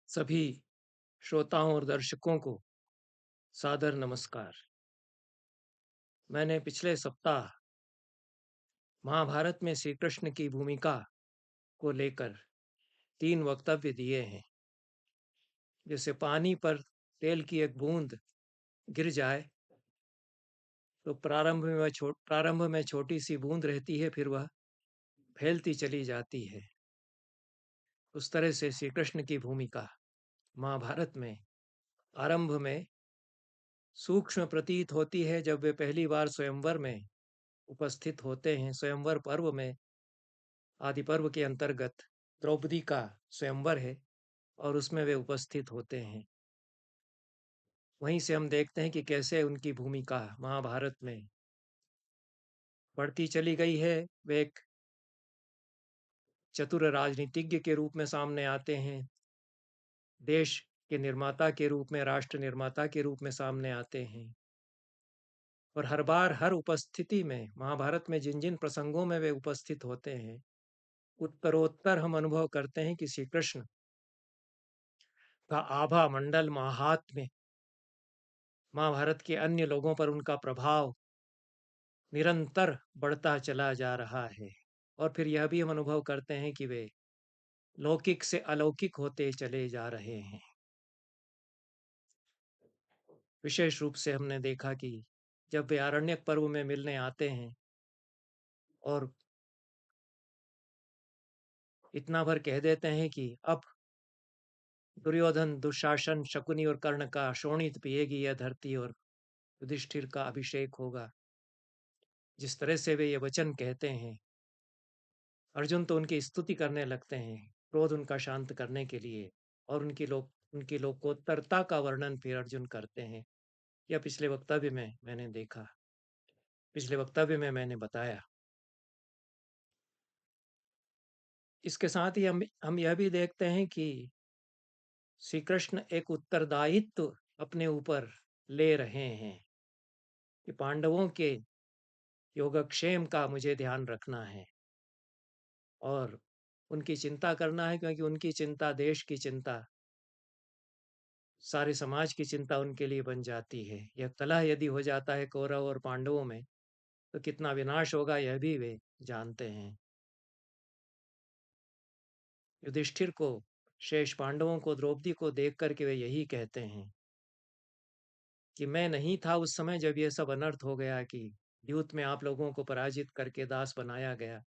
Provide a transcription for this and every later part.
सभी श्रोताओं और दर्शकों को सादर नमस्कार। मैंने पिछले सप्ताह महाभारत में श्री कृष्ण की भूमिका को लेकर 3 वक्तव्य दिए हैं। जैसे पानी पर तेल की एक बूंद गिर जाए तो प्रारंभ में छोटी सी बूंद रहती है, फिर वह फैलती चली जाती है। उस तरह से श्री कृष्ण की भूमिका महाभारत में आरंभ में सूक्ष्म प्रतीत होती है जब वे पहली बार स्वयंवर में उपस्थित होते हैं। स्वयंवर पर्व में, आदि पर्व के अंतर्गत द्रौपदी का स्वयंवर है और उसमें वे उपस्थित होते हैं। वहीं से हम देखते हैं कि कैसे उनकी भूमिका महाभारत में बढ़ती चली गई है। वे एक चतुर राजनीतिज्ञ के रूप में सामने आते हैं, देश के निर्माता के रूप में, राष्ट्र निर्माता के रूप में सामने आते हैं। और हर बार हर उपस्थिति में महाभारत में जिन जिन प्रसंगों में वे उपस्थित होते हैं, उत्तरोत्तर हम अनुभव करते हैं कि श्री कृष्ण का आभा मंडल महात्म्य, महाभारत के अन्य लोगों पर उनका प्रभाव निरंतर बढ़ता चला जा रहा है। और फिर यह भी हम अनुभव करते हैं कि वे लौकिक से अलौकिक होते चले जा रहे हैं। विशेष रूप से हमने देखा कि जब वे आरण्यक पर्व में मिलने आते हैं और इतना भर कह देते हैं कि अब दुर्योधन, दुशासन, शकुनी और कर्ण का शोणित पिएगी यह धरती और युधिष्ठिर का अभिषेक होगा। जिस तरह से वे ये वचन कहते हैं, अर्जुन तो उनकी स्तुति करने लगते हैं, क्रोध उनका शांत करने के लिए, और उनकी लोकोत्तरता का वर्णन फिर अर्जुन करते हैं। यह पिछले वक्तव्य में मैंने बताया। इसके साथ ही हम यह भी देखते हैं कि श्री कृष्ण एक उत्तरदायित्व अपने ऊपर ले रहे हैं कि पांडवों के योगक्षेम का मुझे ध्यान रखना है और उनकी चिंता करना है, क्योंकि उनकी चिंता देश की चिंता, सारे समाज की चिंता उनके लिए बन जाती है। यह कलह यदि हो जाता है कौरव और पांडवों में, तो कितना विनाश होगा यह भी वे जानते हैं। युधिष्ठिर को, शेष पांडवों को, द्रौपदी को देख करके वे यही कहते हैं कि मैं नहीं था उस समय जब यह सब अनर्थ हो गया, कि युद्ध में आप लोगों को पराजित करके दास बनाया गया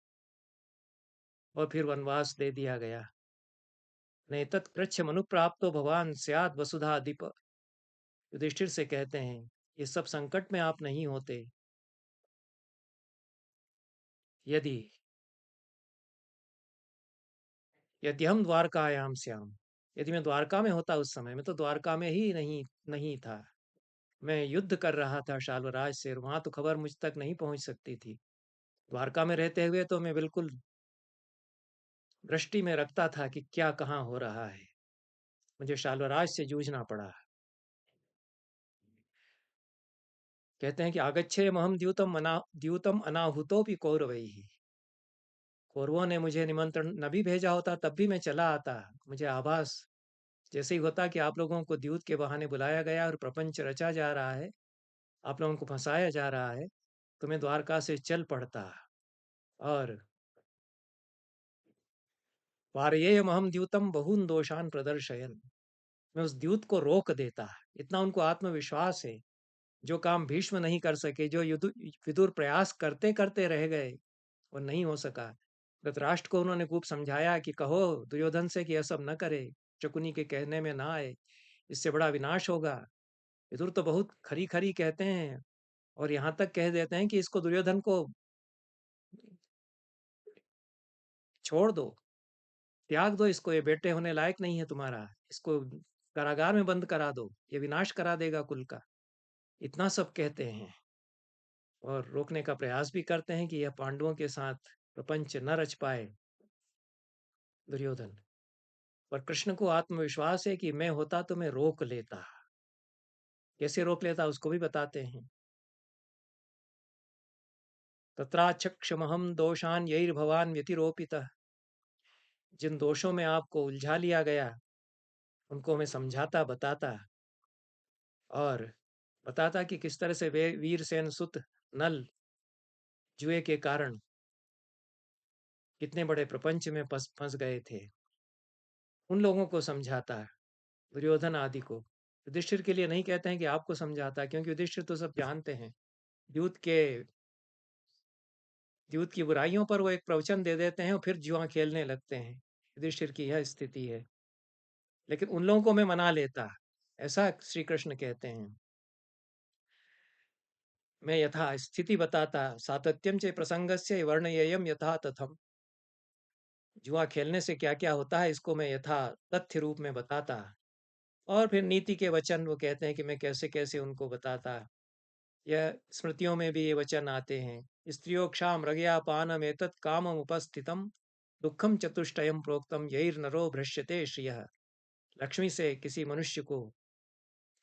और फिर वनवास दे दिया गया। नैतत् कृच्छ्र मनुप्राप्तो भवान स्यात् वसुधाधिप। युधिष्ठिर से कहते हैं, ये सब संकट में आप नहीं होते यदि यदि हम द्वारकायाम श्याम। यदि मैं द्वारका में होता उस समय, मैं तो द्वारका में ही नहीं नहीं था। मैं युद्ध कर रहा था शाल्वराज से, और वहां तो खबर मुझ तक नहीं पहुंच सकती थी। द्वारका में रहते हुए तो मैं बिल्कुल दृष्टि में रखता था कि क्या कहाँ हो रहा है। मुझे शाल्वराज से जूझना पड़ा। कहते हैं कि आगच्छे महम द्यूतम अनाहुतो भी कौरवैः। कौरवों ने मुझे निमंत्रण न भी भेजा होता तब भी मैं चला आता। मुझे आभास जैसे ही होता कि आप लोगों को द्यूत के बहाने बुलाया गया और प्रपंच रचा जा रहा है, आप लोगों को फंसाया जा रहा है, तो मैं द्वारका से चल पड़ता और वारयेयमहं द्यूतं बहून् दोषान् प्रदर्शयन्। मैं उस द्यूत को रोक देता। इतना उनको आत्मविश्वास है। जो काम भीष्म नहीं कर सके, जो विदुर प्रयास करते करते रह गए, वो नहीं हो सका। धृतराष्ट्र को उन्होंने खूब समझाया कि कहो दुर्योधन से कि यह सब न करे, शकुनी के कहने में ना आए, इससे बड़ा विनाश होगा। विदुर तो बहुत खरी खरी कहते हैं और यहाँ तक कह देते हैं कि इसको, दुर्योधन को छोड़ दो, त्याग दो इसको, ये बेटे होने लायक नहीं है तुम्हारा, इसको कारागार में बंद करा दो, ये विनाश करा देगा कुल का। इतना सब कहते हैं और रोकने का प्रयास भी करते हैं कि यह पांडवों के साथ प्रपंच न रच पाए दुर्योधन। पर कृष्ण को आत्मविश्वास है कि मैं होता तो मैं रोक लेता। कैसे रोक लेता उसको भी बताते हैं। तत्राक्षमहम दोषान यैर्भवान व्यतिरोपितः। जिन दोषों में आपको उलझा लिया गया, उनको मैं समझाता बताता और बताता कि किस तरह से वे वीरसेन सुत नल जुए के कारण कितने बड़े प्रपंच में फंस गए थे। उन लोगों को समझाता है, दुर्योधन आदि को। युधिष्ठिर के लिए नहीं कहते हैं कि आपको समझाता है, क्योंकि युधिष्ठिर तो सब जानते हैं। युद्ध के युद्ध की बुराइयों पर वो एक प्रवचन दे देते हैं और फिर जुआ खेलने लगते हैं। युधिष्ठिर की यह स्थिति है, लेकिन उन लोगों को मैं मना लेता, ऐसा श्री कृष्ण कहते हैं। मैं यथा स्थिति बताता, सातत्यम च प्रसंगस्य वर्णयेयम यथा तथम। जुआ खेलने से क्या क्या होता है इसको मैं यथा तथ्य रूप में बताता, और फिर नीति के वचन वो कहते हैं कि मैं कैसे कैसे उनको बताता। यह स्मृतियों में भी ये वचन आते हैं, स्त्रियो क्षाम रगया पानम एतत् कामम उपस्थितम दुखम चतुष्टयम प्रोक्तम यैर नरो भ्रश्यते श्रियः। लक्ष्मी से किसी मनुष्य को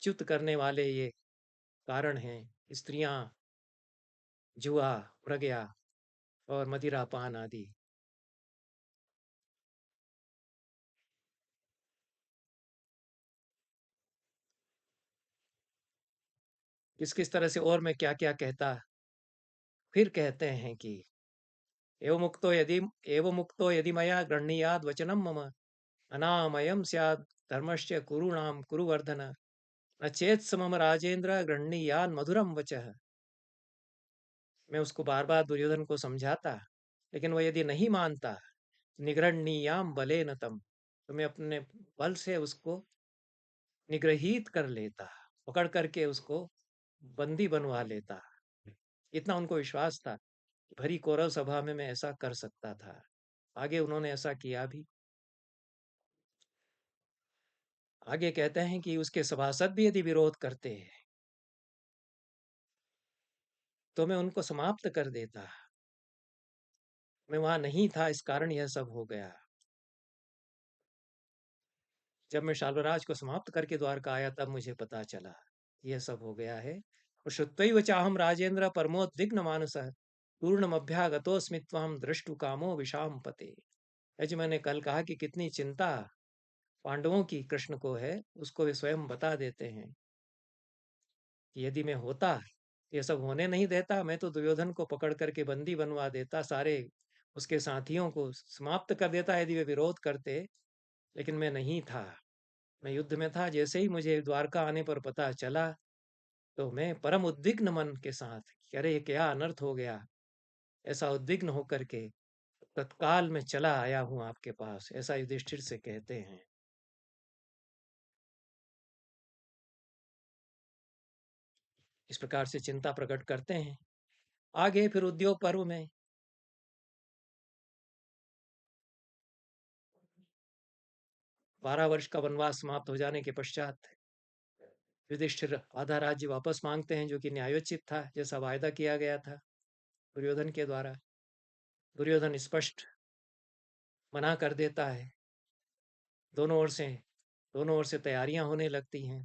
च्युत करने वाले ये कारण हैं, स्त्रियां, जुआ, प्रज्ञा और मदिरापान आदि। किस तरह से और मैं क्या क्या कहता। फिर कहते हैं कि एवं मुक्तो यदि मया गृह्णीयाद वचनम मम अनामयम स्यात् धर्मस्य कुरूणाम कुरुवर्धन न चेत समम राजेंद्र गृह्णीयान मधुरम वचः। मैं उसको बार बार दुर्योधन को समझाता, लेकिन वह यदि नहीं मानता, निगृह्णीयाम बले न तम, तो मैं अपने बल से उसको निग्रहित कर लेता, पकड़ करके उसको बंदी बनवा लेता। इतना उनको विश्वास था कि भरी कौरव सभा में मैं ऐसा कर सकता था। आगे उन्होंने ऐसा किया भी। आगे कहते हैं कि उसके सभासद भी यदि विरोध करते हैं तो मैं उनको समाप्त कर देता। मैं वहां नहीं था, इस कारण यह सब हो गया। जब मैं शाल्वराज को समाप्त करके द्वारका आया तब मुझे पता चला यह सब हो गया है। और श्रुत्वैव चाहम राजेंद्र परमोद्विग्न मानस पूर्णमभ्यागतोऽस्मि त्वां द्रष्टु कामो विशाम पते। जो मैंने कल कहा कि कितनी चिंता पांडवों की कृष्ण को है, उसको वे स्वयं बता देते हैं कि यदि मैं होता, ये सब होने नहीं देता, मैं तो दुर्योधन को पकड़ करके बंदी बनवा देता, सारे उसके साथियों को समाप्त कर देता यदि वे विरोध करते। लेकिन मैं नहीं था, मैं युद्ध में था। जैसे ही मुझे द्वारका आने पर पता चला तो मैं परम उद्विग्न मन के साथ कि अरे ये क्या अनर्थ हो गया, ऐसा उद्विग्न होकर के तत्काल में चला आया हूं आपके पास, ऐसा युधिष्ठिर से कहते हैं। इस प्रकार से चिंता प्रकट करते हैं। आगे फिर उद्योग पर्व में 12 वर्ष का वनवास समाप्त हो जाने के पश्चात युधिष्ठिर आधा राज्य वापस मांगते हैं, जो कि न्यायोचित था, जैसा वायदा किया गया था दुर्योधन के द्वारा। दुर्योधन स्पष्ट मना कर देता है। दोनों ओर से दोनों ओर से तैयारियां होने लगती हैं।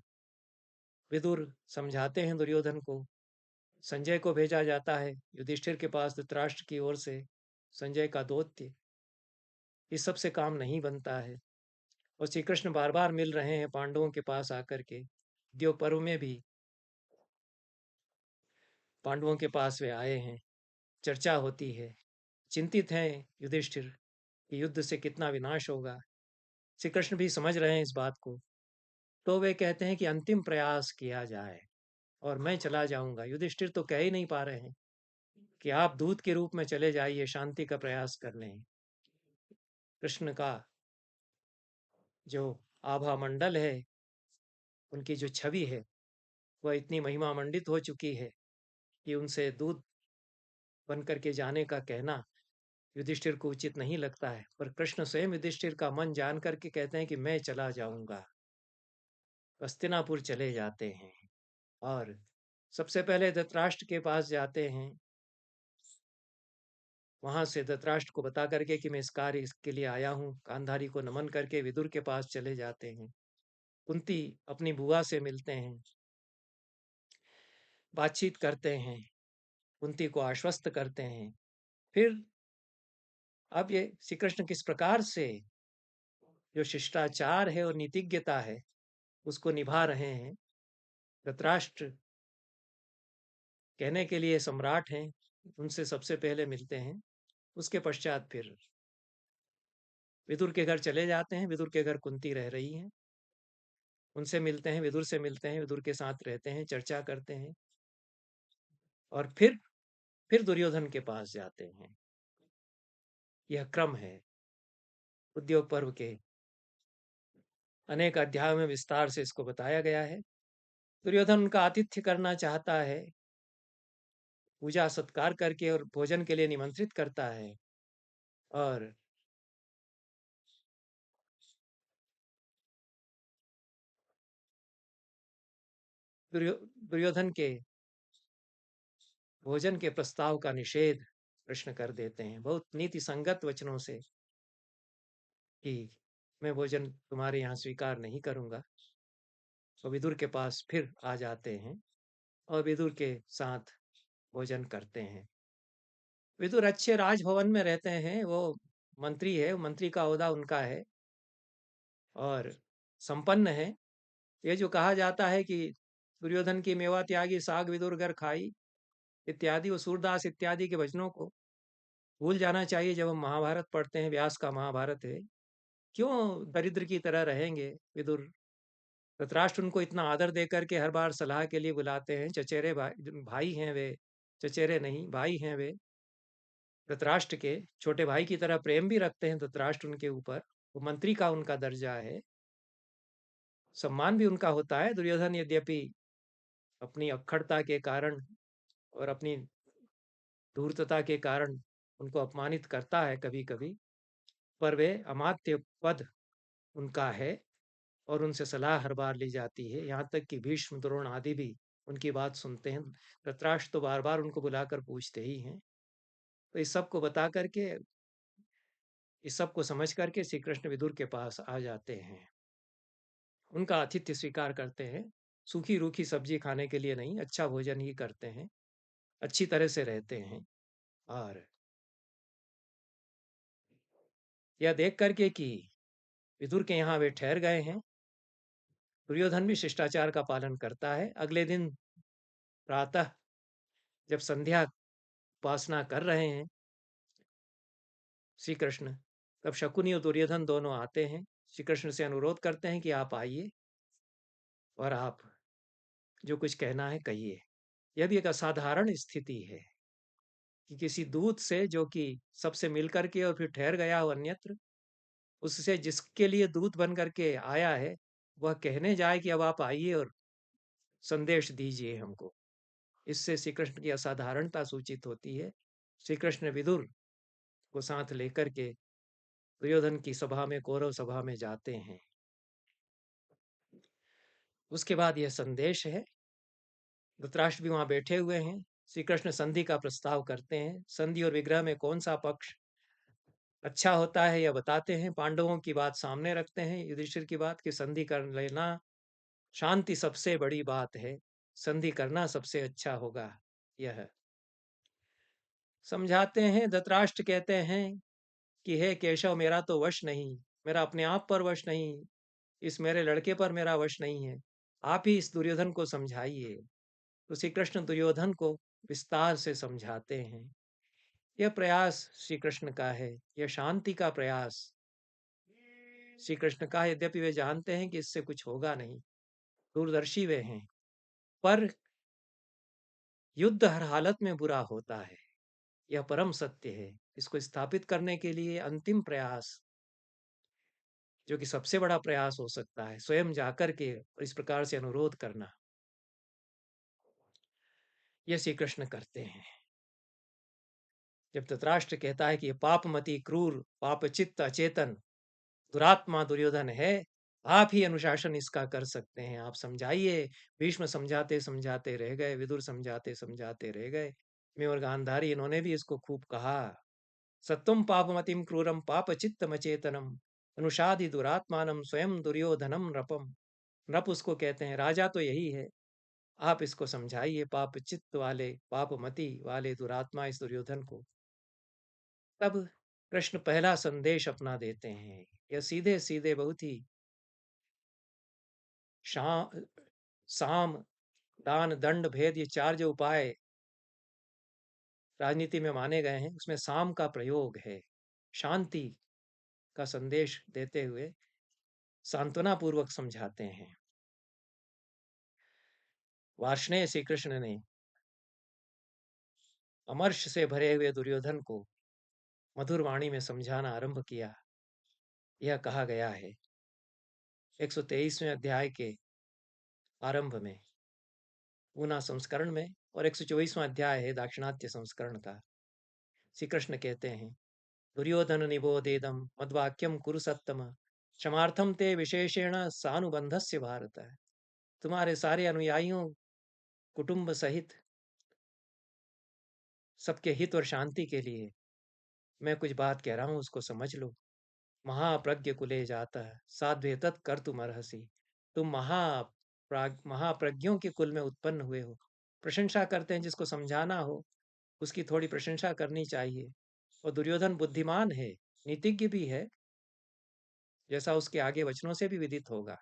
विदुर समझाते हैं दुर्योधन को। संजय को भेजा जाता है युधिष्ठिर के पास धृतराष्ट्र की ओर से। संजय का दौत्य, इस सब से काम नहीं बनता है। और श्री कृष्ण बार बार मिल रहे हैं पांडवों के पास आकर के। द्योग पर्व में भी पांडवों के पास वे आए हैं, चर्चा होती है। चिंतित हैं युधिष्ठिर कि युद्ध से कितना विनाश होगा। श्री कृष्ण भी समझ रहे हैं इस बात को। तो वे कहते हैं कि अंतिम प्रयास किया जाए और मैं चला जाऊंगा। युधिष्ठिर तो कह ही नहीं पा रहे हैं कि आप दूत के रूप में चले जाइए शांति का प्रयास करने। कृष्ण का जो आभा मंडल है, उनकी जो छवि है, वह इतनी महिमा मंडित हो चुकी है कि उनसे दूत बन करके जाने का कहना युधिष्ठिर को उचित नहीं लगता है। पर कृष्ण स्वयं युधिष्ठिर का मन जान करके कहते हैं कि मैं चला जाऊंगा। हस्तिनापुर चले जाते हैं और सबसे पहले धृतराष्ट्र के पास जाते हैं। वहां से धृतराष्ट्र को बता करके कि मैं इस कार्य के लिए आया हूँ, गांधारी को नमन करके विदुर के पास चले जाते हैं। कुंती अपनी बुआ से मिलते हैं, बातचीत करते हैं, कुंती को आश्वस्त करते हैं। फिर अब ये श्री कृष्ण किस प्रकार से जो शिष्टाचार है और नीतिज्ञता है उसको निभा रहे हैं। धृतराष्ट्र कहने के लिए सम्राट हैं, उनसे सबसे पहले मिलते हैं। उसके पश्चात फिर विदुर के घर चले जाते हैं। विदुर के घर कुंती रह रही हैं, उनसे मिलते हैं, विदुर से मिलते हैं, विदुर के साथ रहते हैं, चर्चा करते हैं और फिर दुर्योधन के पास जाते हैं। यह क्रम है। उद्योग पर्व के अनेक अध्यायों में विस्तार से इसको बताया गया है। दुर्योधन उनका आतिथ्य करना चाहता है, पूजा सत्कार करके और भोजन के लिए निमंत्रित करता है और दुर्योधन के भोजन के प्रस्ताव का निषेध कृष्ण कर देते हैं बहुत नीति संगत वचनों से कि मैं भोजन तुम्हारे यहाँ स्वीकार नहीं करूंगा। तो विदुर के पास फिर आ जाते हैं और विदुर के साथ भोजन करते हैं। विदुर अच्छे राजभवन में रहते हैं, वो मंत्री है, मंत्री का ओहदा उनका है और संपन्न है। ये जो कहा जाता है कि दुर्योधन की मेवा त्यागी साग विदुर घर खाई इत्यादि, वो सूरदास इत्यादि के वचनों को भूल जाना चाहिए जब हम महाभारत पढ़ते हैं। व्यास का महाभारत है। क्यों दरिद्र की तरह रहेंगे विदुर? धृतराष्ट्र उनको इतना आदर दे करके हर बार सलाह के लिए बुलाते हैं। चचेरे भाई भाई हैं वे, चचेरे नहीं भाई हैं वे। धृतराष्ट्र के छोटे भाई की तरह प्रेम भी रखते हैं धृतराष्ट्र उनके ऊपर। वो मंत्री का उनका दर्जा है, सम्मान भी उनका होता है। दुर्योधन यद्यपि अपनी अक्खड़ता के कारण और अपनी धूर्तता के कारण उनको अपमानित करता है कभी कभी, पर वे अमात्य पद उनका है और उनसे सलाह हर बार ली जाती है। यहाँ तक कि भीष्म द्रोण आदि भी उनकी बात सुनते हैं। धृतराष्ट्र तो बार बार उनको बुलाकर पूछते ही हैं। तो इस सब को बता करके, इस सब को समझ करके श्री कृष्ण विदुर के पास आ जाते हैं, उनका आतिथ्य स्वीकार करते हैं। सूखी रूखी सब्जी खाने के लिए नहीं, अच्छा भोजन ही करते हैं, अच्छी तरह से रहते हैं। और यह देख करके कि विदुर के यहाँ वे ठहर गए हैं, दुर्योधन भी शिष्टाचार का पालन करता है। अगले दिन प्रातः जब संध्या उपासना कर रहे हैं श्री कृष्ण, तब शकुनी और दुर्योधन दोनों आते हैं। श्री कृष्ण से अनुरोध करते हैं कि आप आइए और आप जो कुछ कहना है कहिए। यह भी एक असाधारण स्थिति है कि किसी दूत से, जो कि सबसे मिल करके और फिर ठहर गया हो अन्यत्र, उससे जिसके लिए दूत बन करके आया है, वह कहने जाए कि अब आप आइए और संदेश दीजिए हमको। इससे श्री कृष्ण की असाधारणता सूचित होती है। श्री कृष्ण विदुर को साथ लेकर के दुर्योधन की सभा में, कौरव सभा में जाते हैं। उसके बाद यह संदेश है, धृतराष्ट्र भी वहां बैठे हुए हैं। श्री कृष्ण संधि का प्रस्ताव करते हैं। संधि और विग्रह में कौन सा पक्ष अच्छा होता है यह बताते हैं। पांडवों की बात सामने रखते हैं, युधिष्ठिर की बात कि संधि कर लेना, शांति सबसे बड़ी बात है, संधि करना सबसे अच्छा होगा। यह समझाते हैं। धृतराष्ट्र कहते हैं कि हे केशव, मेरा तो वश नहीं, मेरा अपने आप पर वश नहीं, इस मेरे लड़के पर मेरा वश नहीं है, आप ही इस दुर्योधन को समझाइए। तो श्री कृष्ण दुर्योधन को विस्तार से समझाते हैं। यह प्रयास श्री कृष्ण का है, यह शांति का प्रयास श्री कृष्ण का। यद्यपि वे जानते हैं कि इससे कुछ होगा नहीं, दूरदर्शी वे हैं, पर युद्ध हर हालत में बुरा होता है, यह परम सत्य है। इसको स्थापित करने के लिए अंतिम प्रयास, जो कि सबसे बड़ा प्रयास हो सकता है, स्वयं जाकर के इस प्रकार से अनुरोध करना, यह श्री कृष्ण करते हैं। जब धृतराष्ट्र कहता है कि ये पापमति क्रूर पापचित्त अचेतन दुरात्मा दुर्योधन है, आप ही अनुशासन इसका कर सकते हैं, आप समझाइए। भीष्म समझाते समझाते रह गए, विदुर समझाते समझाते रह गए, मैं और गांधारी, इन्होंने भी इसको खूब कहा। सत्वम पापमतिम क्रूरम पापचित्तम अचेतनम अनुषादि दुरात्मानम स्वयं दुर्योधनम नृपम। नृप उसको कहते हैं, राजा तो यही है, आप इसको समझाइए, पाप चित्त वाले, पापमति वाले दुरात्मा इस दुर्योधन को। तब कृष्ण पहला संदेश अपना देते हैं। यह सीधे सीधे बहुत ही साम दान दंड भेद, ये चार जो उपाय राजनीति में माने गए हैं, उसमें साम का प्रयोग है। शांति का संदेश देते हुए सांत्वना पूर्वक समझाते हैं। वार्ष्णेय श्री कृष्ण ने अमर्ष से भरे हुए दुर्योधन को मधुर वाणी में समझाना आरंभ किया। यह कहा गया है 123वें अध्याय के आरंभ में, ऊना संस्करण में, और 124वां अध्याय है दाक्षिणात्य संस्करण का। श्री कृष्ण कहते हैं, दुर्योधन निबोधेदम मद्वाक्यम कुरु सत्तम क्षमार्थम ते विशेषेण सानुबंधस्य भारत। तुम्हारे सारे अनुयायियों कुटुंब सहित सबके हित और शांति के लिए मैं कुछ बात कह रहा हूं, उसको समझ लो। महाप्रज्ञ कुले जाता है साध्वे तत् कर तुम अर्हसी। तुम महाप्रज्ञों के कुल में उत्पन्न हुए हो। प्रशंसा करते हैं, जिसको समझाना हो उसकी थोड़ी प्रशंसा करनी चाहिए। और दुर्योधन बुद्धिमान है, नीतिज्ञ भी है, जैसा उसके आगे वचनों से भी विदित होगा।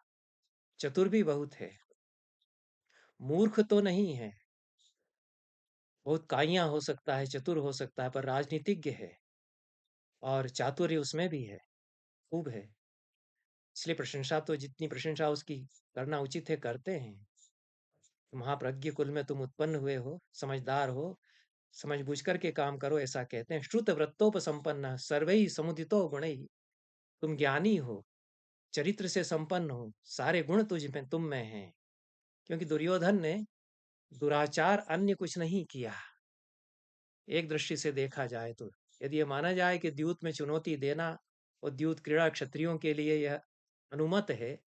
चतुर भी बहुत है, मूर्ख तो नहीं है, बहुत काइया हो सकता है, चतुर हो सकता है, पर राजनीतिज्ञ है और चातुर्य उसमें भी है, खूब है। इसलिए प्रशंसा तो जितनी प्रशंसा उसकी करना उचित है करते हैं। महाप्रज्ञ कुल में तुम उत्पन्न हुए हो, समझदार हो, समझ बूझ करके काम करो, ऐसा कहते हैं। श्रुत वृत्तोपसंपन्न सर्वैः समुदितो गुणैः। तुम ज्ञानी हो, चरित्र से संपन्न हो, सारे गुण तुझ में तुम में हैं। क्योंकि दुर्योधन ने दुराचार अन्य कुछ नहीं किया। एक दृष्टि से देखा जाए तो यदि यह माना जाए कि द्यूत में चुनौती देना और द्यूत क्रीड़ा क्षत्रियों के लिए यह अनुमत है,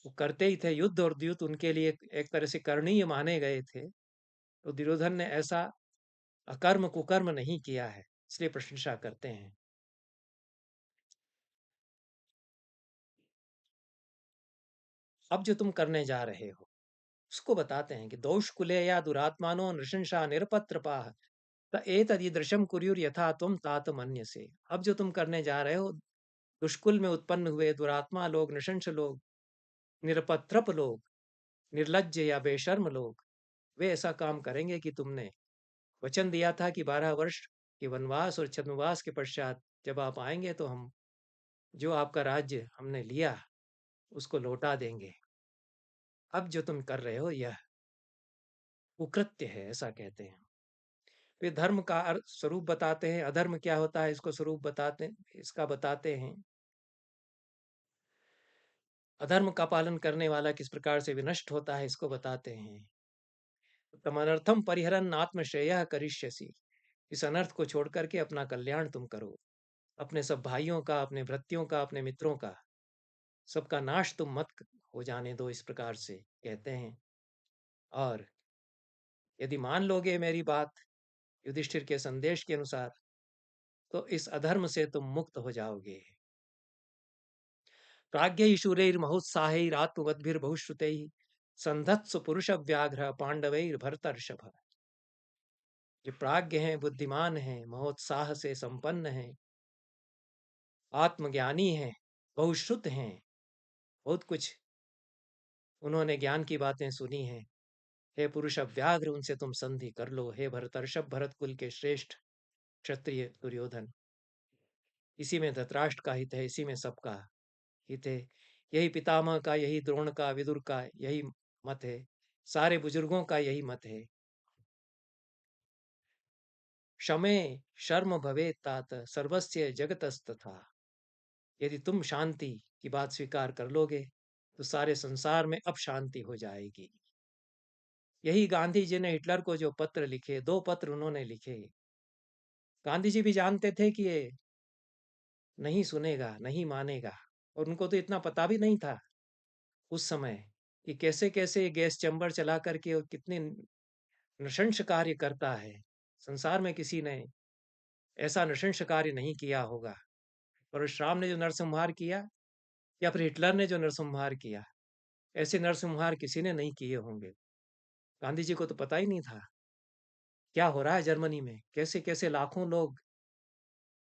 वो करते ही थे युद्ध, और द्यूत उनके लिए एक तरह से करणीय माने गए थे, तो दुर्योधन ने ऐसा अकर्म कुकर्म नहीं किया है, इसलिए प्रशंसा करते हैं। अब जो तुम करने जा रहे हो उसको बताते हैं कि दोष कुले या दुरात्मानो नृशंसा निरपत्रपाह त एतदीदृशम कुर्युर यथा तुम तात मन्य से। अब जो तुम करने जा रहे हो, दुष्कुल में उत्पन्न हुए दुरात्मा लोग, नृशंस लोग, निरपत्रप लोग, निर्लज्ज या बेशर्म लोग, वे ऐसा काम करेंगे कि तुमने वचन दिया था कि 12 वर्ष के वनवास और छद्मवास के पश्चात जब आप आएंगे तो हम जो आपका राज्य हमने लिया उसको लौटा देंगे। अब जो तुम कर रहे हो यह कुकृत्य है, ऐसा कहते हैं। वे धर्म का स्वरूप बताते हैं, अधर्म क्या होता है इसको स्वरूप बताते, इसका बताते हैं। अधर्म का पालन करने वाला किस प्रकार से विनष्ट होता है इसको बताते हैं। तमनर्थम परिहरन आत्मश्रेय करिष्यसि। इस अनर्थ को छोड़ करके अपना कल्याण तुम करो, अपने सब भाइयों का, अपने भृत्यों का, अपने मित्रों का, सबका नाश तुम मत हो जाने दो, इस प्रकार से कहते हैं। और यदि मान लोगे मेरी बात युधिष्ठिर के संदेश के अनुसार, तो इस अधर्म से तुम मुक्त हो जाओगे। प्राज्ञै शूरैर्महोत्साहैरात्मवद्भिर्बहुश्रुतैः संधत्सु पुरुष व्याघ्र पांडवैर्भरतर्षभ। जो प्राज्ञ हैं, बुद्धिमान हैं, महोत्साह से संपन्न हैं, आत्मज्ञानी हैं, बहुश्रुत हैं, बहुत कुछ उन्होंने ज्ञान की बातें सुनी हैं। हे पुरुष व्याघ्र, उनसे तुम संधि कर लो। हे भरतर्षभ, भरत कुल के श्रेष्ठ क्षत्रिय दुर्योधन, इसी में धृतराष्ट्र का हित है, इसी में सबका हित है। यही पितामह का, यही द्रोण का, विदुर का यही मत है, सारे बुजुर्गों का यही मत है। क्षमे शर्म भवे तात सर्वस्य जगतस्तथा। यदि तुम शांति की बात स्वीकार कर लोगे तो सारे संसार में अब शांति हो जाएगी। यही गांधी जी ने हिटलर को जो पत्र लिखे, 2 पत्र उन्होंने लिखे, गांधी जी भी जानते थे कि ये नहीं सुनेगा, नहीं मानेगा, और उनको तो इतना पता भी नहीं था उस समय कि कैसे कैसे गैस चैम्बर चला करके और कितने नृशंस कार्य करता है। संसार में किसी ने ऐसा नृशंस कार्य नहीं किया होगा। परशुराम ने जो नरसंहार किया या फिर हिटलर ने जो नरसंहार किया, ऐसे नरसंहार किसी ने नहीं किए होंगे। गांधी जी को तो पता ही नहीं था क्या हो रहा है जर्मनी में, कैसे कैसे लाखों लोग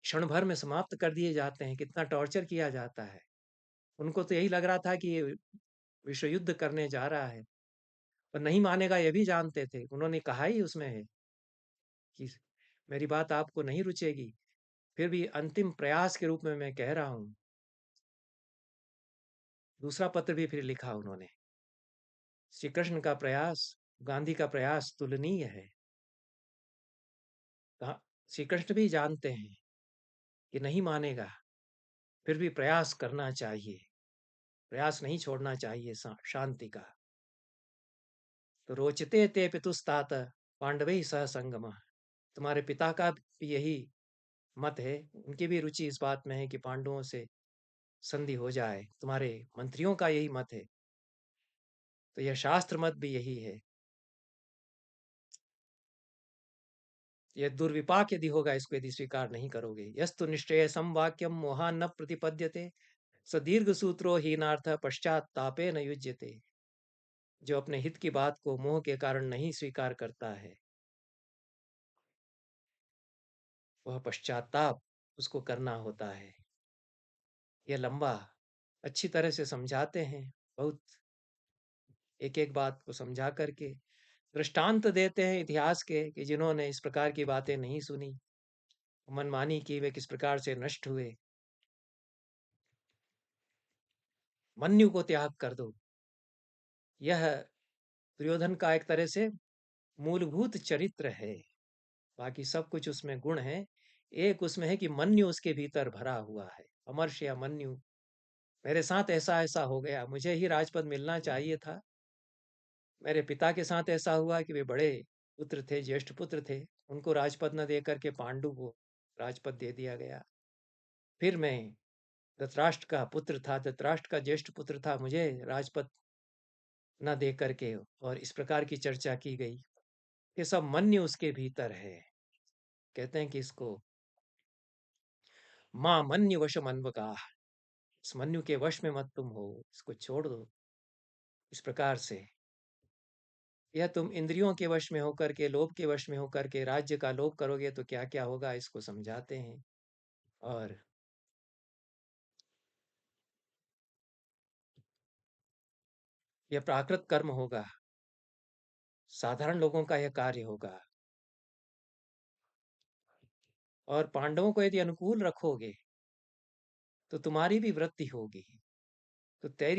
क्षण भर में समाप्त कर दिए जाते हैं, कितना टॉर्चर किया जाता है। उनको तो यही लग रहा था कि ये विश्व युद्ध करने जा रहा है, पर नहीं मानेगा ये भी जानते थे। उन्होंने कहा ही उसमें है कि मेरी बात आपको नहीं रुचेगी, फिर भी अंतिम प्रयास के रूप में मैं कह रहा हूँ। दूसरा पत्र भी फिर लिखा उन्होंने। श्री कृष्ण का प्रयास, गांधी का प्रयास तुलनीय है। श्री कृष्ण भी जानते हैं कि नहीं मानेगा, फिर भी प्रयास करना चाहिए, प्रयास नहीं छोड़ना चाहिए शांति का। तो रोचते ते पितुस्तात पांडवै सह संगम। तुम्हारे पिता का भी यही मत है, उनकी भी रुचि इस बात में है कि पांडवों से संधि हो जाए। तुम्हारे मंत्रियों का यही मत है, तो यह शास्त्र मत भी यही है। यह दुर्विपाक यदि होगा, इसको यदि स्वीकार नहीं करोगे। यस्तु निश्चय समवाक्यम मोहान न प्रतिपद्यते स दीर्घ सूत्रो हीनार्थ पश्चात तापे न युज्यते। जो अपने हित की बात को मोह के कारण नहीं स्वीकार करता है, वह पश्चाताप उसको करना होता है। यह लंबा अच्छी तरह से समझाते हैं, बहुत एक एक बात को समझा करके दृष्टांत देते हैं इतिहास के कि जिन्होंने इस प्रकार की बातें नहीं सुनी, मनमानी की, वे किस प्रकार से नष्ट हुए। मन्यु को त्याग कर दो, यह दुर्योधन का एक तरह से मूलभूत चरित्र है। बाकी सब कुछ उसमें गुण है। एक उसमें है कि मन्यु उसके भीतर भरा हुआ है। अमर्ष या मन्यु, मेरे साथ ऐसा ऐसा हो गया, मुझे ही राजपद मिलना चाहिए था। मेरे पिता के साथ ऐसा हुआ कि वे बड़े पुत्र थे, ज्येष्ठ पुत्र थे, उनको राजपद न दे करके पांडु को राजपद दे दिया गया। फिर मैं धृतराष्ट्र का पुत्र था, धृतराष्ट्र का ज्येष्ठ पुत्र था, मुझे राजपद न दे करके, और इस प्रकार की चर्चा की गई। ये सब मन्य उसके भीतर है। कहते हैं कि इसको माँ मन्य वश मनवका, इस मन्यु के वश में मत तुम हो, इसको छोड़ दो। इस प्रकार से यह तुम इंद्रियों के वश में होकर के, लोभ के वश में होकर के राज्य का लोभ करोगे तो क्या क्या होगा, इसको समझाते हैं। और यह प्राकृत कर्म होगा, साधारण लोगों का यह कार्य होगा। और पांडवों को यदि अनुकूल रखोगे तो तुम्हारी भी वृत्ति होगी। तो तैर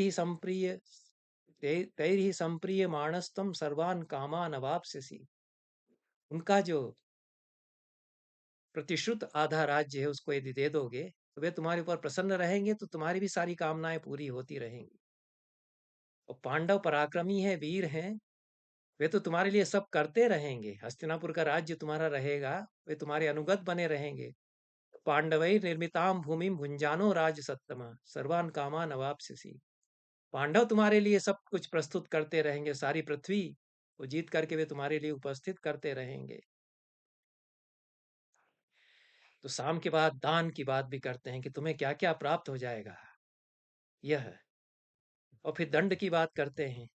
ही संप्रिय मानस्तम सर्वान कामान अवाप्स्यसि। उनका जो प्रतिश्रुत आधा राज्य है उसको यदि दे दोगे तो वे तुम्हारे ऊपर प्रसन्न रहेंगे, तो तुम्हारी भी सारी कामनाएं पूरी होती रहेंगी। और पांडव पराक्रमी है, वीर हैं, वे तो तुम्हारे लिए सब करते रहेंगे। हस्तिनापुर का राज्य तुम्हारा रहेगा, वे तुम्हारे अनुगत बने रहेंगे। पांडवै निर्मिताम भूमि भुंजानो राज सत्तमा सर्वान कामान अवाप्स्यसि। पांडव तुम्हारे लिए सब कुछ प्रस्तुत करते रहेंगे, सारी पृथ्वी को जीत करके वे तुम्हारे लिए उपस्थित करते रहेंगे। तो शाम के बाद दान की बात भी करते हैं कि तुम्हें क्या क्या प्राप्त हो जाएगा यह। और फिर दंड की बात करते हैं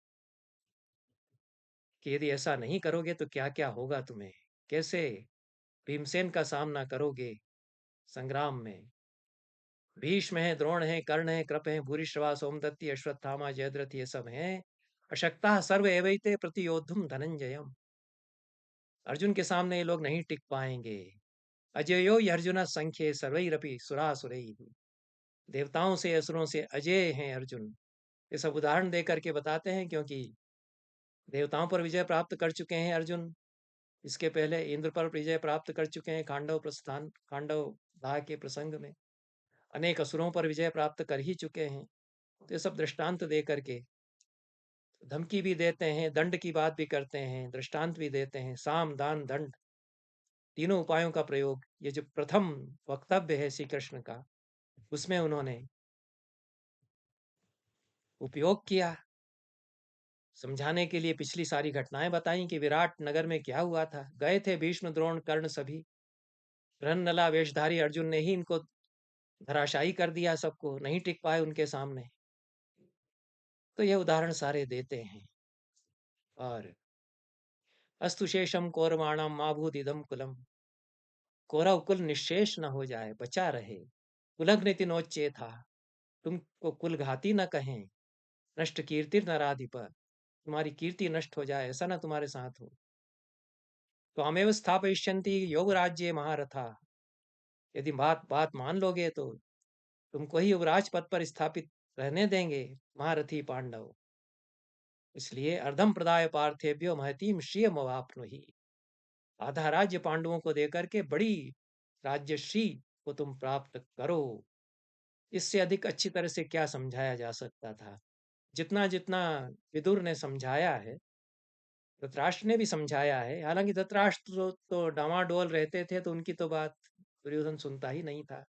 कि यदि ऐसा नहीं करोगे तो क्या क्या होगा तुम्हें, कैसे भीमसेन का सामना करोगे संग्राम में। भीष्म है, द्रोण है, कर्ण है, कृप है, भूरिश्रवा, सोमदत्ती, अश्वत्थामा, जयद्रथ, ये सब हैं। अशक्ता सर्व एवैते प्रतियोद्धुम धनंजयम। अर्जुन के सामने ये लोग नहीं टिक पाएंगे। अजयो अर्जुन संख्ये सर्वैरपि सुरासुरैः। देवताओं से, असुरों से अजय हैं अर्जुन। ये सब उदाहरण दे करके बताते हैं, क्योंकि देवताओं पर विजय प्राप्त कर चुके हैं अर्जुन। इसके पहले इंद्र पर विजय प्राप्त कर चुके हैं खांडव दाह के प्रसंग में। अनेक असुरों पर विजय प्राप्त कर ही चुके हैं। तो ये सब दृष्टांत दे करके धमकी भी देते हैं, दंड की बात भी करते हैं, दृष्टांत भी देते हैं। साम दान दंड तीनों उपायों का प्रयोग, ये जो प्रथम वक्तव्य है श्री कृष्ण का, उसमें उन्होंने उपयोग किया। समझाने के लिए पिछली सारी घटनाएं बताई कि विराट नगर में क्या हुआ था। गए थे भीष्म, द्रोण, कर्ण, सभी रन्नला वेशधारी अर्जुन ने ही इनको धराशायी कर दिया, सबको नहीं टिक पाए उनके सामने। तो यह उदाहरण सारे देते हैं। और अस्तु शेषम कौरवाणाम माभूत इदम कुलम। कौरव कुल निशेष न हो जाए, बचा रहे। कुलग्निति नोच्चे था, तुमको कुलघाती न कहें। नष्ट कीर्ति नराधिप, तुम्हारी कीर्ति नष्ट हो जाए, ऐसा ना तुम्हारे साथ हो। तो अमेव स्थापयिष्यन्ति योग राज्य महारथा, यदि बात बात मान लोगे तो तुमको ही युवराज पद पर स्थापित रहने देंगे महारथी पांडव। इसलिए अर्धम प्रदाय पार्थेभ्यो महतीम श्रियम अवाप्नुहि, आधा राज्य पांडवों को देकर के बड़ी राज्यश्री को तुम प्राप्त करो। इससे अधिक अच्छी तरह से क्या समझाया जा सकता था। जितना जितना विदुर ने समझाया है, धृतराष्ट्र ने भी समझाया है। हालांकि धृतराष्ट्र तो डामाडोल रहते थे, तो उनकी तो बात दुर्योधन सुनता ही नहीं था।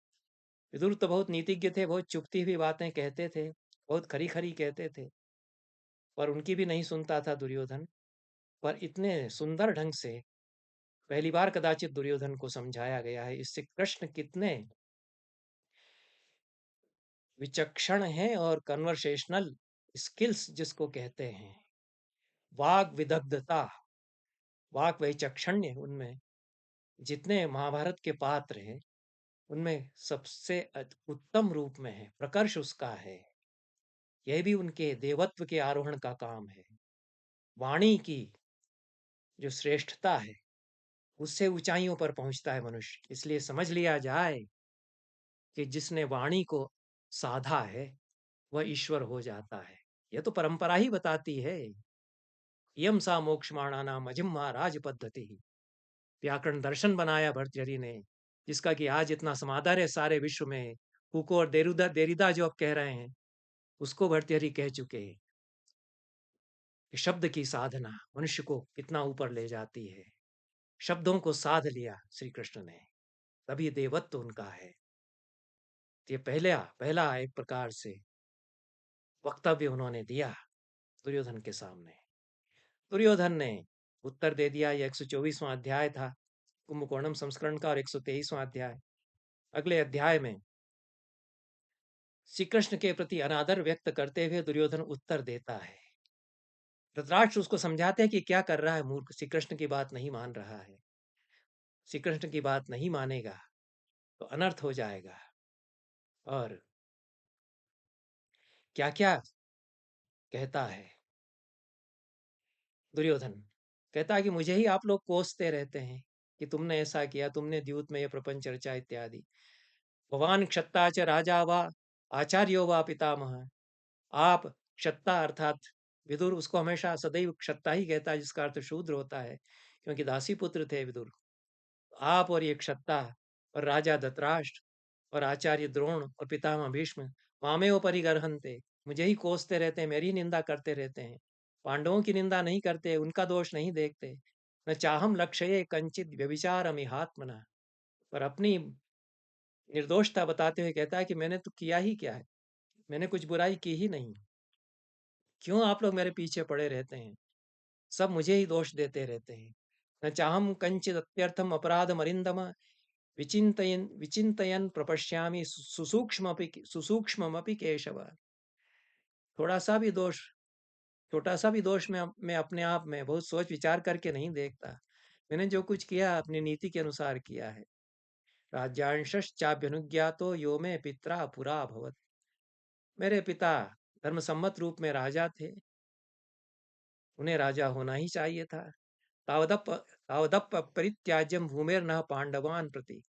विदुर तो बहुत नीतिज्ञ थे, बहुत चुभती हुई बातें कहते थे, बहुत खरी खरी कहते थे, पर उनकी भी नहीं सुनता था दुर्योधन। पर इतने सुंदर ढंग से पहली बार कदाचित दुर्योधन को समझाया गया है। इससे कृष्ण कितने विचक्षण हैं, और कन्वर्सेशनल स्किल्स जिसको कहते हैं, वाग विदग्धता, वाक वैचक्षण्य, उनमें जितने महाभारत के पात्र हैं उनमें सबसे उत्तम रूप में है, प्रकर्ष उसका है। यह भी उनके देवत्व के आरोहण का काम है। वाणी की जो श्रेष्ठता है, उससे ऊंचाइयों पर पहुंचता है मनुष्य। इसलिए समझ लिया जाए कि जिसने वाणी को साधा है वह ईश्वर हो जाता है। यह तो परंपरा ही बताती है। यम सा मोक्षमाणा नाम अजिम्मा राज पद्धति, व्याकरण दर्शन बनाया भर्तृहरि ने, जिसका कि आज इतना समादर है सारे विश्व में। फूको और देरिदा देरिदा जो अब कह रहे हैं, उसको भर्तृहरि कह चुके हैं कि शब्द की साधना मनुष्य को कितना ऊपर ले जाती है। शब्दों को साध लिया श्री कृष्ण ने, तभी देवत्व उनका है। ये पहला पहला एक प्रकार से वक्तव्य उन्होंने दिया दुर्योधन के सामने। दुर्योधन ने उत्तर दे दिया। यह 124वां अध्याय था कुंभकोणम संस्करण का, और 123वां अध्याय। अगले अध्याय में श्री कृष्ण के प्रति अनादर व्यक्त करते हुए दुर्योधन उत्तर देता है। धृतराष्ट्र उसको समझाते हैं कि क्या कर रहा है मूर्ख, श्री कृष्ण की बात नहीं मान रहा है। श्री कृष्ण की बात नहीं मानेगा तो अनर्थ हो जाएगा। और क्या क्या कहता है दुर्योधन, कहता है कि मुझे ही आप लोग कोसते रहते हैं कि तुमने ऐसा किया, तुमने द्यूत में यह प्रपंच चर्चा इत्यादि। भगवान क्षत्ता च राजा वा आचार्यो वा पितामह, आप क्षत्ता अर्थात विदुर, उसको हमेशा सदैव क्षत्ता ही कहता है, जिसका अर्थ शूद्र होता है, क्योंकि दासी पुत्र थे विदुर। आप और ये क्षत्ता और राजा धृतराष्ट्र और आचार्य द्रोण और पितामह भीष्म मामेव परिगर्हन्ते, मुझे ही कोसते रहते हैं, मेरी निंदा करते रहते हैं। पांडवों की निंदा नहीं करते, उनका दोष नहीं देखते। न चाहम लक्ष्ये कंचित व्यभिचारमिहात्मना, पर अपनी निर्दोषता बताते हुए कहता है कि मैंने तो किया ही क्या है, मैंने कुछ बुराई की ही नहीं। क्यों आप लोग मेरे पीछे पड़े रहते हैं, सब मुझे ही दोष देते रहते हैं। न चाहम कंचित अत्यर्थम अपराधम अरिंदम, विचिन्तयन् विचिन्तयन् प्रपश्यामि सुसूक्ष्ममपि केशव। थोड़ा सा भी दोष, छोटा सा भी दोष मैं अपने आप में बहुत सोच विचार करके नहीं देखता। मैंने जो कुछ किया अपनी नीति के अनुसार किया है। राज्यांशश्चाभ्यनुज्ञातो यो मे पित्रा पुरा अभवत्, मेरे पिता धर्मसम्मत रूप में राजा थे, उन्हें राजा होना ही चाहिए था। तावदप तावदप परित्याज्यम भूमेर न पांडवान प्रति,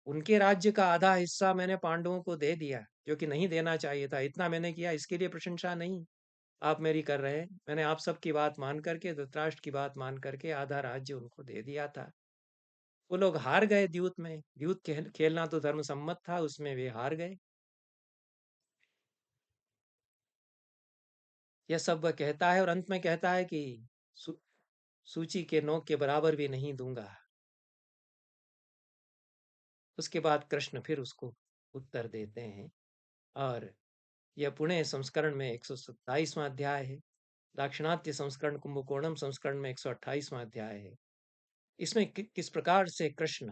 उनके राज्य का आधा हिस्सा मैंने पांडवों को दे दिया, जो कि नहीं देना चाहिए था। इतना मैंने किया, इसके लिए प्रशंसा नहीं आप मेरी कर रहे हैं। मैंने आप सबकी बात मान करके, धृतराष्ट्र की बात मान करके आधा राज्य उनको दे दिया था। वो लोग हार गए द्यूत में। द्यूत खेलना तो धर्म सम्मत था, उसमें वे हार गए। यह सब वह कहता है, और अंत में कहता है कि सूची के नोक के बराबर भी नहीं दूंगा। उसके बाद कृष्ण फिर उसको उत्तर देते हैं, और यह पुणे संस्करण में 127वां अध्याय है। दाक्षिणात्य संस्करण कुंभकोणम संस्करण में 128वां अध्याय है। इसमें किस प्रकार से कृष्ण,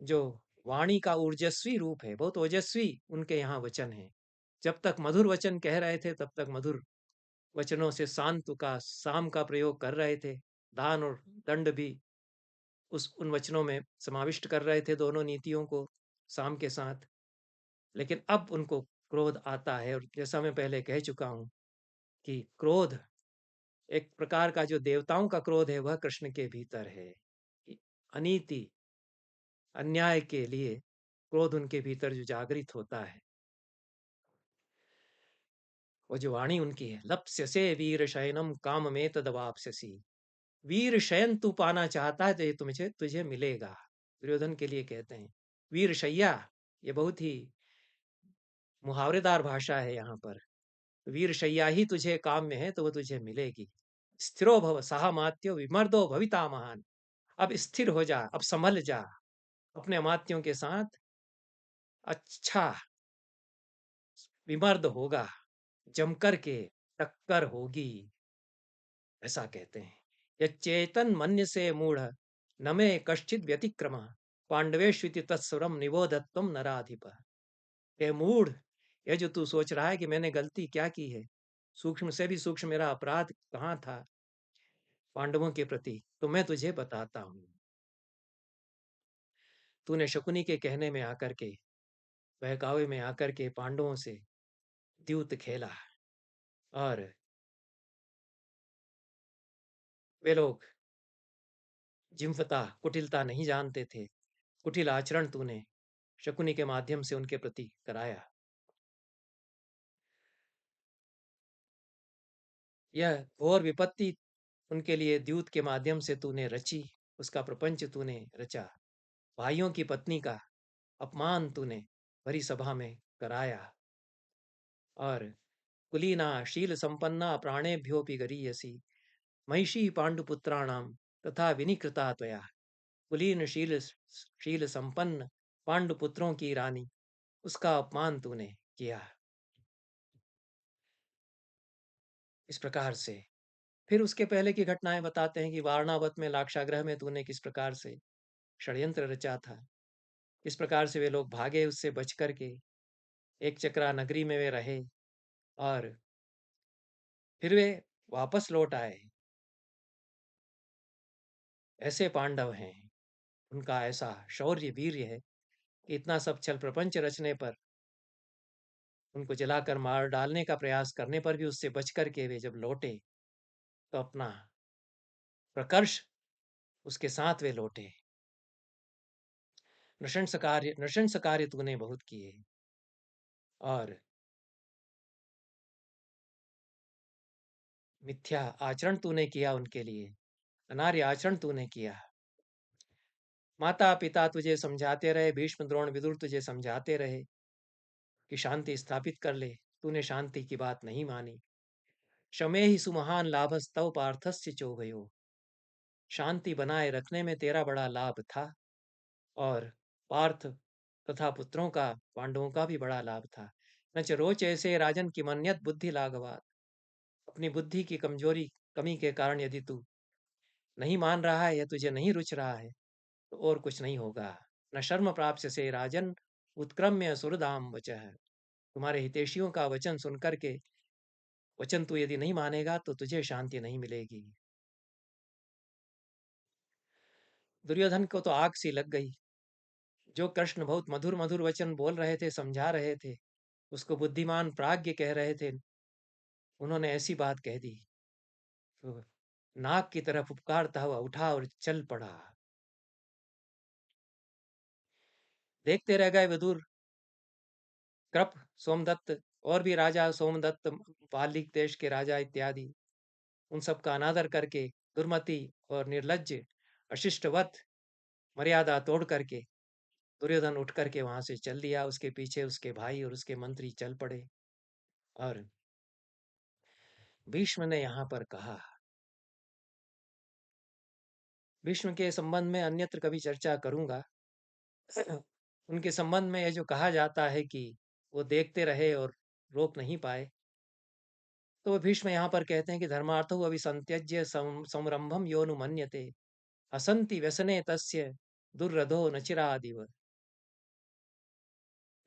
जो वाणी का ऊर्जस्वी रूप है, बहुत ओजस्वी उनके यहाँ वचन है। जब तक मधुर वचन कह रहे थे, तब तक मधुर वचनों से शांत का साम का प्रयोग कर रहे थे। दान और दंड भी उन वचनों में समाविष्ट कर रहे थे दोनों नीतियों को साम के साथ। लेकिन अब उनको क्रोध आता है, और जैसा मैं पहले कह चुका हूं कि क्रोध एक प्रकार का, जो देवताओं का क्रोध है, वह कृष्ण के भीतर है। कि अनीति, अन्याय के लिए क्रोध उनके भीतर जो जागृत होता है, वो जो वाणी उनकी है, लप्स्यसे वीर शयनम काम में तदवाप्स्यसि। वीर शयन तू पाना चाहता है तो ये तुझे तुझे मिलेगा। दुर्योधन के लिए कहते हैं वीर शैया। ये बहुत ही मुहावरेदार भाषा है यहाँ पर। वीर शैया ही तुझे काम में है तो वो तुझे मिलेगी। स्थिरो भव साहमात्यो विमर्दो भविता महान। अब स्थिर हो जा, अब संभल जा, अपने अमात्यों के साथ अच्छा विमर्द होगा, जमकर के टक्कर होगी, ऐसा कहते हैं। यह चेतन मन्य से मूढ़ न मे कश्चित व्यतिक्रम पांडवेश्विति तत्सुरम निबोधत्वम नराधिप। ये मूढ़, ये जो तू सोच रहा है कि मैंने गलती क्या की है, सूक्ष्म से भी सूक्ष्म मेरा अपराध कहाँ था पांडवों के प्रति, तो मैं तुझे बताता हूं। तूने शकुनी के कहने में आकर के, बहकावे में आकर के पांडवों से द्यूत खेला, और वे लोग जिम्फता, कुटिलता नहीं जानते थे। कुटिल आचरण तूने शकुनी के माध्यम से उनके प्रति कराया। यह घोर विपत्ति उनके लिए द्यूत के माध्यम से तूने रची, उसका प्रपंच तूने रचा। भाइयों की पत्नी का अपमान तूने भरी सभा में कराया, और कुलीना शील संपन्ना प्राणेभ्योपि गरीयसी महिषी पांडुपुत्राणाम तथा विनिकृता त्वया। कुलीन शील शील संपन्न पांडुपुत्रों की रानी, उसका अपमान तूने किया। इस प्रकार से फिर उसके पहले की घटनाएं बताते हैं कि वारणावत में लाक्षागृह में तूने किस प्रकार से षड्यंत्र रचा था, किस प्रकार से वे लोग भागे उससे बच करके, एक चक्रा नगरी में वे रहे, और फिर वे वापस लौट आए। ऐसे पांडव हैं, उनका ऐसा शौर्य वीर्य है कि इतना सब छल प्रपंच रचने पर, उनको जलाकर मार डालने का प्रयास करने पर भी उससे बच करके वे जब लौटे, तो अपना प्रकर्ष उसके साथ वे लौटे। नृशंस कार्य तूने बहुत किए, और मिथ्या आचरण तूने किया उनके लिए, अनार्य आचरण तूने किया। माता पिता तुझे समझाते रहे, भीष्म द्रोण विदुर तुझे समझाते रहे कि शांति स्थापित कर ले, तूने शांति की बात नहीं मानी। शमे ही सुमहान लाभस्तव पार्थस्य चोभयो। शांति बनाए रखने में तेरा बड़ा लाभ था, और पार्थ तथा पुत्रों का, पांडवों का भी बड़ा लाभ था। न च रोच ऐसे राजन की मन्यत बुद्धि लाघवात। अपनी बुद्धि की कमजोरी, कमी के कारण यदि तू नहीं मान रहा है या तुझे नहीं रुच रहा है, तो और कुछ नहीं होगा। न शर्म प्राप्त से राजन उत्क्रम्य सुरदाम वचः। तुम्हारे हितैषियों का वचन सुनकर के, वचन तू यदि नहीं मानेगा तो तुझे शांति नहीं मिलेगी। दुर्योधन को तो आग सी लग गई। जो कृष्ण बहुत मधुर मधुर वचन बोल रहे थे, समझा रहे थे, उसको बुद्धिमान प्राज्ञ कह रहे थे, उन्होंने ऐसी बात कह दी, तो नाक की तरफ उपकारता हुआ उठा और चल पड़ा। देखते रह गए विदुर, कृप, सोमदत्त, और भी राजा सोमदत्त, पालिक देश के राजा इत्यादि, उन सब का अनादर करके, दुर्मति और निर्लज्ज अशिष्टवत मर्यादा तोड़ करके दुर्योधन उठ करके वहां से चल दिया। उसके पीछे उसके भाई और उसके मंत्री चल पड़े। और भीष्म ने यहाँ पर कहा, भीष्म के संबंध में अन्यत्र कभी चर्चा करूंगा। उनके संबंध में यह जो कहा जाता है कि वो देखते रहे और रोक नहीं पाए, तो भीष्म यहाँ पर कहते हैं कि धर्मार्थो अभिसंत्यज्य संरंभम यो नु मन्यते हसंति व्यसने तस्य दुर्रधो नचिरादिव।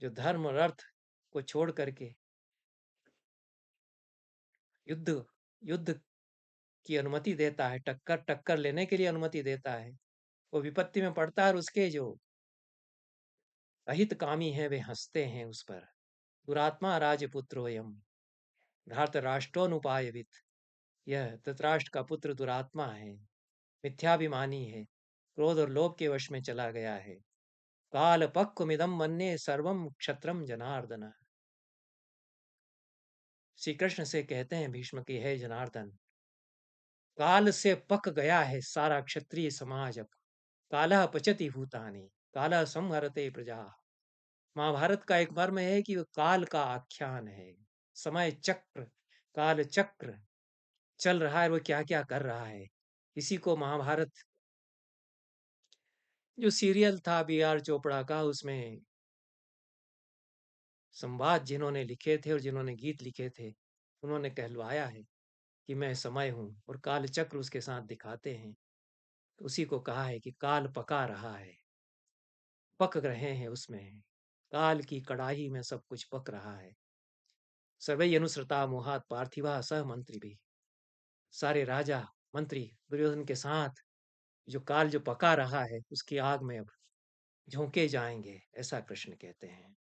जो धर्म और अर्थ को छोड़ करके युद्ध युद्ध की अनुमति देता है, टक्कर टक्कर लेने के लिए अनुमति देता है, वो विपत्ति में पड़ता है और उसके जो अहित कामी हैं वे हंसते हैं उस पर। दुरात्मा राजपुत्रोयम धार्तराष्ट्रोनुपायवित। यह धृतराष्ट्र का पुत्र दुरात्मा है, मिथ्याभिमानी है, क्रोध और लोभ के वश में चला गया है। काल पक्वमिदं मन्ये सर्वम क्षत्रम जनार्दन। श्री कृष्ण से कहते हैं भीष्म की, है जनार्दन, काल से पक गया है सारा क्षत्रिय समाज अब। कालः पचति भूतानि, कालः संहरते प्रजा। महाभारत का एक मर्म है कि वो काल का आख्यान है। समय चक्र, काल चक्र चल रहा है, वो क्या क्या कर रहा है। इसी को महाभारत जो सीरियल था बी आर चोपड़ा का, उसमें संवाद जिन्होंने लिखे थे और जिन्होंने गीत लिखे थे, उन्होंने कहलवाया है कि मैं समय हूं, और काल चक्र उसके साथ दिखाते हैं। तो उसी को कहा है कि काल पका रहा है, पक रहे हैं उसमें, काल की कड़ाही में सब कुछ पक रहा है। सर्वै अनुसृता मोहात पार्थिवा सह मंत्री भी। सारे राजा मंत्री दुर्योधन के साथ जो काल जो पका रहा है उसकी आग में अब झोंके जाएंगे, ऐसा कृष्ण कहते हैं।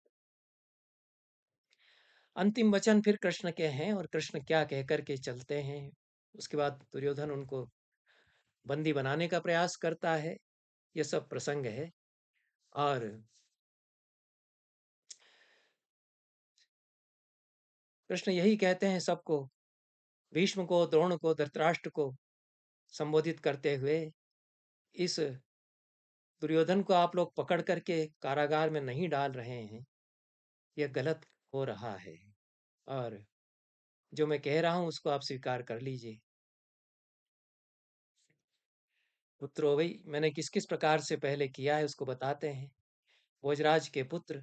अंतिम वचन फिर कृष्ण के हैं, और कृष्ण क्या कह करके चलते हैं। उसके बाद दुर्योधन उनको बंदी बनाने का प्रयास करता है। यह सब प्रसंग है। और कृष्ण यही कहते हैं सबको, भीष्म को, द्रोण को, धृतराष्ट्र को संबोधित करते हुए, इस दुर्योधन को आप लोग पकड़ करके कारागार में नहीं डाल रहे हैं, यह गलत हो रहा है। और जो मैं कह रहा हूं उसको आप स्वीकार कर लीजिए। पुत्रो वही मैंने किस किस प्रकार से पहले किया है उसको बताते हैं। भोजराज के पुत्र,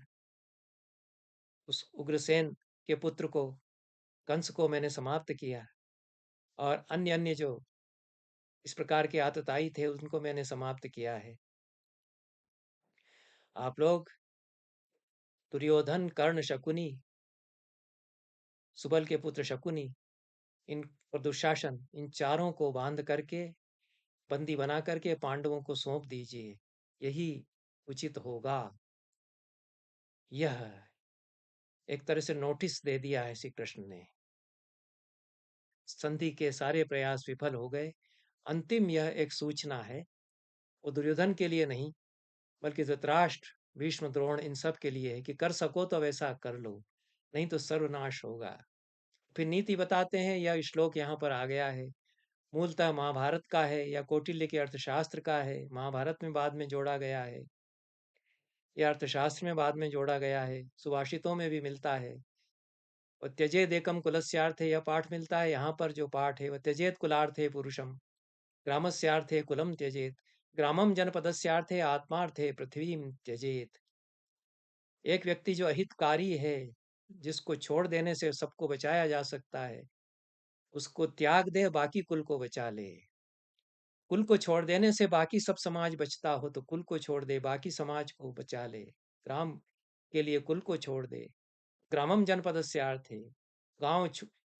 उस उग्रसेन के पुत्र को, कंस को मैंने समाप्त किया, और अन्य अन्य जो इस प्रकार के आतताई थे उनको मैंने समाप्त किया है। आप लोग दुर्योधन, कर्ण, शकुनी, सुबल के पुत्र शकुनी, इन और दुशासन, इन चारों को बांध करके, बंदी बना करके पांडवों को सौंप दीजिए, यही उचित होगा। यह एक तरह से नोटिस दे दिया है श्री कृष्ण ने। संधि के सारे प्रयास विफल हो गए। अंतिम यह एक सूचना है, वो दुर्योधन के लिए नहीं बल्कि धृतराष्ट्र, भीष्म, द्रोण, इन सब के लिए है कि कर सको तो वैसा कर लो, नहीं तो सर्वनाश होगा। फिर नीति बताते हैं। यह श्लोक यहाँ पर आ गया है, मूलतः महाभारत का है या कौटिल्य के अर्थशास्त्र का है। महाभारत में बाद में जोड़ा गया है, या अर्थशास्त्र में बाद में जोड़ा गया है, सुभाषितों में भी मिलता है। और त्यजेद एकम कुलस्यार्थे यह पाठ मिलता है। यहाँ पर जो पाठ है वह त्यजेत कुलार्थे पुरुषम, ग्रामस्यार्थे कुलम त्यजेत, ग्रामम जनपदस्यार्थे आत्मार्थे पृथ्वी त्यजेत। एक व्यक्ति जो अहितकारी है, जिसको छोड़ देने से सबको बचाया जा सकता है, उसको त्याग दे, बाकी कुल को बचा ले। कुल को छोड़ देने से बाकी सब समाज बचता हो तो कुल को छोड़ दे, बाकी समाज को बचा ले। ग्राम के लिए कुल को छोड़ दे। ग्रामम जनपदस्य अर्थ है, गांव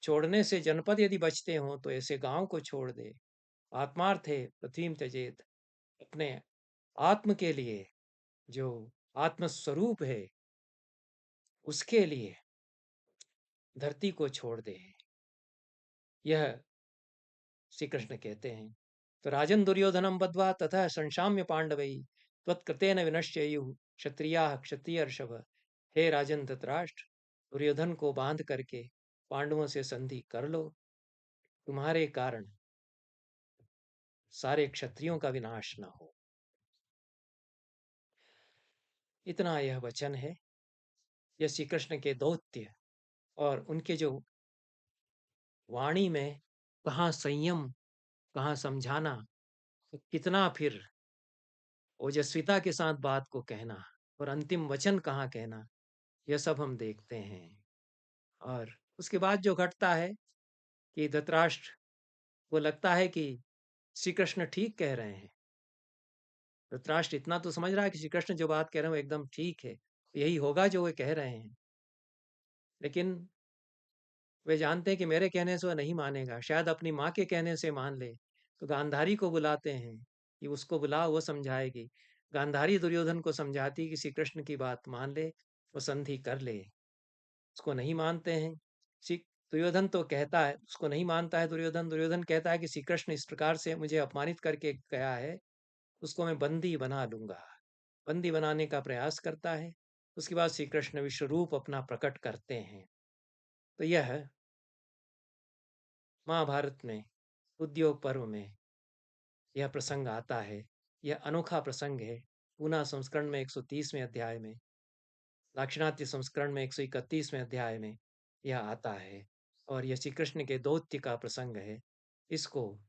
छोड़ने से जनपद यदि बचते हो तो ऐसे गांव को छोड़ दे। आत्मार्थ है पृथ्वी त्यजेत, अपने आत्म के लिए, जो आत्म स्वरूप है उसके लिए धरती को छोड़ दे। यह श्री कृष्ण कहते हैं। तो राजन दुर्योधनम बद्ध्वा तथा संशाम्य पांडवई त्वत्कृतेन विनश्येयुः क्षत्रियाः क्षत्रियर्षभ। हे राजन धृतराष्ट्र, दुर्योधन को बांध करके पांडवों से संधि कर लो, तुम्हारे कारण सारे क्षत्रियों का विनाश न हो। इतना यह वचन है। यह श्री कृष्ण के दौत्य और उनके जो वाणी में कहाँ संयम, कहाँ समझाना, कितना फिर ओजस्विता के साथ बात को कहना, और अंतिम वचन कहाँ कहना, यह सब हम देखते हैं। और उसके बाद जो घटता है कि धृतराष्ट्र को लगता है कि श्री कृष्ण ठीक कह रहे हैं। धृतराष्ट्र इतना तो समझ रहा है कि श्री कृष्ण जो बात कह रहे हैं वो एकदम ठीक है, यही होगा जो वे कह रहे हैं। लेकिन वे जानते हैं कि मेरे कहने से वह नहीं मानेगा, शायद अपनी माँ के कहने से मान ले। तो गांधारी को बुलाते हैं कि उसको बुलाओ, वो समझाएगी। गांधारी दुर्योधन को समझाती कि श्री कृष्ण की बात मान ले, वो संधि कर ले। उसको नहीं मानते हैं। श्री दुर्योधन तो कहता है, उसको नहीं मानता है दुर्योधन। दुर्योधन कहता है कि श्री कृष्ण इस प्रकार से मुझे अपमानित करके गया है, उसको मैं बंदी बना लूंगा। बंदी बनाने का प्रयास करता है। उसके बाद श्री कृष्ण विश्व रूप अपना प्रकट करते हैं। तो यह महाभारत में उद्योग पर्व में यह प्रसंग आता है। यह अनोखा प्रसंग है। पूना संस्करण में 130वें अध्याय में, दाक्षिणात्य संस्करण में 131वें अध्याय में यह आता है। और यह श्री कृष्ण के दौत्य का प्रसंग है। इसको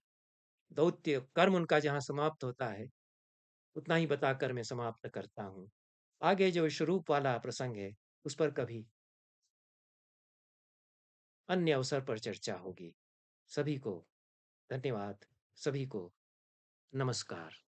दौत्य कर्म उनका जहाँ समाप्त होता है, उतना ही बताकर मैं समाप्त करता हूँ। आगे जो स्वरूप वाला प्रसंग है, उस पर कभी अन्य अवसर पर चर्चा होगी। सभी को धन्यवाद। सभी को नमस्कार।